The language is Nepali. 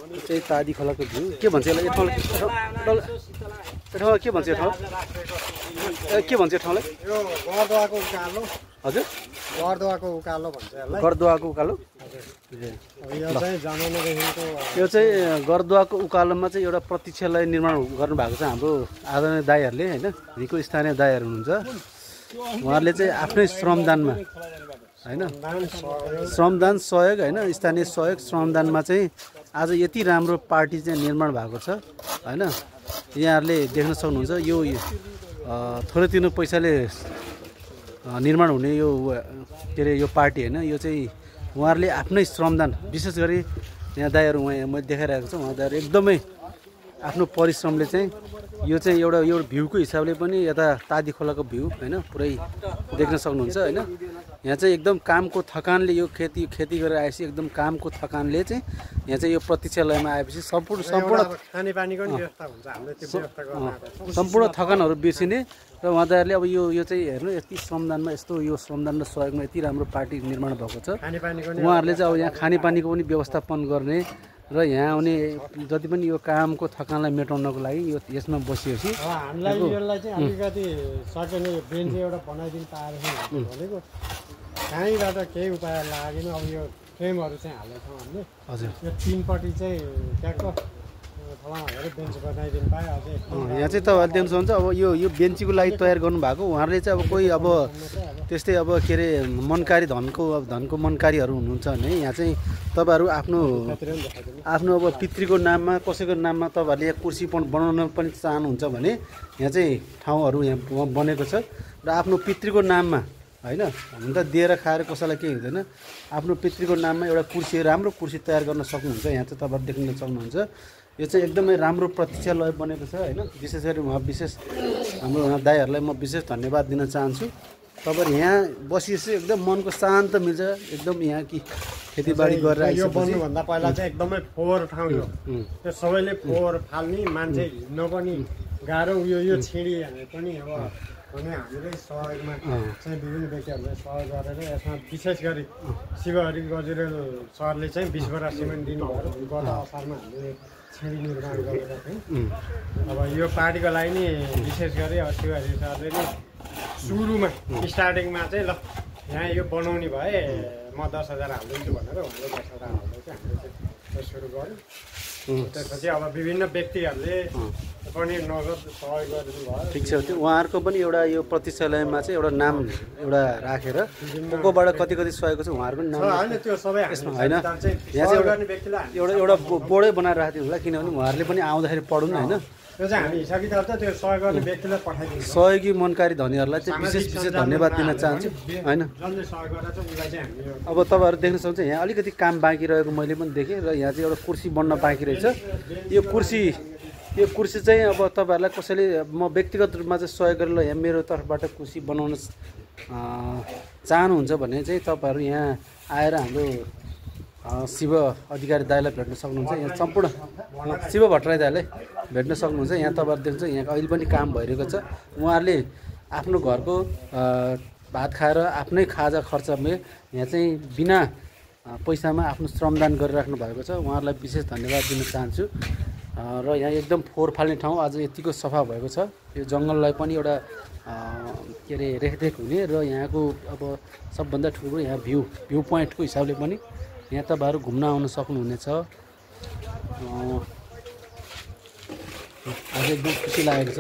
चाहिँ तादी खोलाको भ्यू के भन्छ यसलाई यो ठाउँलाई के भन्छ यो ठाउँ के भन्छ यो ठाउँलाई यो गरदुवाको उकालो हजुर गरदुवाको उकालो भन्छ यसलाई गरदुवाको उकालो यो चाहिँ जमानादेखिको यो चाहिँ गरदुवाको उकालोमा चाहिँ एउटा प्रतीक्षालय निर्माण गर्नुभएको छ हाम्रो आदरणीय दाइहरूले होइन यहीँको स्थानीय दाइहरू हुनुहुन्छ उहाँहरूले चाहिँ आफ्नै श्रमदानमा होइन श्रमदान सहयोग होइन स्थानीय सहयोग श्रमदानमा चाहिँ आज यति राम्रो पार्टी चाहिँ निर्माण भएको छ होइन यहाँहरूले देख्न सक्नुहुन्छ यो थोरै तिनो पैसाले निर्माण हुने यो के अरे यो पार्टी होइन यो चाहिँ उहाँहरूले आफ्नै श्रमदान विशेष गरी यहाँ दाइहरू उहाँ मैले देखाइरहेको छु उहाँ दाइहरू एकदमै आफ्नो परिश्रमले चाहिँ यो चाहिँ एउटा भ्यूको हिसाबले पनि यता तादी खोलाको भ्यू होइन पुरै देख्न सक्नुहुन्छ होइन यहाँ चाहिँ एकदम कामको थकानले यो खेती गरेर आएपछि एकदम कामको थकानले चाहिँ यहाँ चाहिँ यो प्रतीक्षालयमा आएपछि सम्पूर्ण थकानहरू बिर्सिने र उहाँहरूले अब यो चाहिँ हेर्नु यति श्रमदानमा यस्तो यो श्रमदान र सहयोगमा यति राम्रो पार्टी निर्माण भएको छ उहाँहरूले चाहिँ अब यहाँ खानेपानीको पनि व्यवस्थापन गर्ने र यहाँ आउने जति पनि यो कामको थकानलाई मेटाउनको लागि यो यसमा बसिएपछि हामीलाई यसलाई चाहिँ अलिकति सकिने बेन्च एउटा बनाइदिनु पाएदेखि भनेको कहीँबाट केही उपाय लागेन अब यो फ्रेमहरू चाहिँ हालेको हामीले हजुर यो तीनपट्टि चाहिँ ट्याक्क बेन्च बनाइदिनु पायो अझै यहाँ चाहिँ तपाईँहरूले देख्न सक्नुहुन्छ अब यो बेन्चीको लागि तयार गर्नुभएको उहाँहरूले चाहिँ अब कोही अब त्यस्तै अब के अरे मनकारी धनको मनकारीहरू हुनुहुन्छ भने यहाँ चाहिँ तपाईँहरू आफ्नो अब पितृको नाममा कसैको नाममा तपाईँहरूले यहाँ कुर्सी बनाउन पनि चाहनुहुन्छ भने यहाँ चाहिँ ठाउँहरू यहाँ बनेको छ र आफ्नो पितृको नाममा होइन हुन त दिएर खाएर कसैलाई केही हुँदैन आफ्नो पितृको नाममा एउटा कुर्सी राम्रो कुर्सी तयार गर्न सक्नुहुन्छ यहाँ चाहिँ तपाईँहरू देख्न सक्नुहुन्छ यो चाहिँ एकदमै राम्रो प्रतीक्षालय बनेको छ होइन विशेष गरी हाम्रो उहाँ दाइहरूलाई म विशेष धन्यवाद दिन चाहन्छु तपाईँहरू यहाँ बसिएपछि एकदम मनको शान्त मिल्छ एकदम यहाँ कि खेतीबाडी गरेर यो बन्नुभन्दा पहिला चाहिँ एकदमै फोहोर ठाउँ यो त्यो सबैले फोहोर फाल्ने मान्छे हिँड्न पनि गाह्रो यो छिडी पनि अब भने हामीले सहयोगमा चाहिँ विभिन्न व्यक्तिहरूले सहयोग गरेर यसमा विशेष गरी शिवहरि गजुरेल सरले चाहिँ 20 बोरा सिमेन्ट दिनुभयो गत असारमा हामीले छिडी निर्माण गरेका थियौँ अब यो पार्टीको लागि नि विशेष गरी शिवहरि सरले नि सुरुमा स्टार्टिङमा चाहिँ ल यहाँ यो बनाउने भए म 10,000 हालिदिन्छु भनेर उहाँले 10,000 हाल्दै चाहिँ हामीले चाहिँ सुरु गऱ्यौँ त्यसपछि अब विभिन्न व्यक्तिहरूले पनि नगद सहयोग गरिदिनु भयो ठिक छ त्यो उहाँहरूको पनि एउटा यो प्रतीक्षालयमा चाहिँ एउटा नाम एउटा राखेर कोबाट कति सहयोग छ उहाँहरूको नाम होइन त्यो सबै यसमा होइन यहाँ चाहिँ एउटा बोर्डै बनाएर राखेको थियो होला किनभने उहाँहरूले पनि आउँदाखेरि पढुन् होइन त्यो चाहिँ हामी हिसाब किताब त त्यो सहयोग गर्ने व्यक्तिलाई पठाइदिन्छ सहयोगी मनकारी धनीहरूलाई चाहिँ विशेष धन्यवाद दिन चाहन्छु होइन जसले सहयोग गरेर चाहिँ उसलाई चाहिँ हामी अब तपाईँहरू देख्न सक्नुहुन्छ यहाँ अलिकति काम बाँकी रहेको मैले पनि देखेँ र यहाँ चाहिँ एउटा कुर्सी बन्न बाँकी रहेछ यो कुर्सी चाहिँ अब तपाईँहरूलाई कसैले म व्यक्तिगत रूपमा चाहिँ सहयोग गरेर यहाँ मेरो तर्फबाट कुर्सी बनाउन चाहनुहुन्छ भने चाहिँ तपाईँहरू यहाँ आएर हाम्रो शिव अधिकारी दाइलाई भेट्न सक्नुहुन्छ यहाँ सम्पूर्ण शिव भट्टराई दाइलाई भेट्न सक्नुहुन्छ यहाँ तपाईँहरू देख्नुहुन्छ यहाँ अहिले पनि काम भइरहेको छ उहाँहरूले आफ्नो घरको भात खाएर आफ्नै खाजा खर्चमा यहाँ चाहिँ बिना पैसामा आफ्नो श्रमदान गरिराख्नु भएको छ उहाँहरूलाई विशेष धन्यवाद दिन चाहन्छु र यहाँ एकदम फोहोर फाल्ने ठाउँ आज यतिको सफा भएको छ यो जङ्गललाई पनि एउटा के अरे रेखदेख हुने र यहाँको अब सबभन्दा ठुलो यहाँ भ्यू पोइन्टको हिसाबले पनि यहाँ तपाईँहरू घुम्न आउन सक्नुहुनेछ आज एकदम खुसी लागेको छ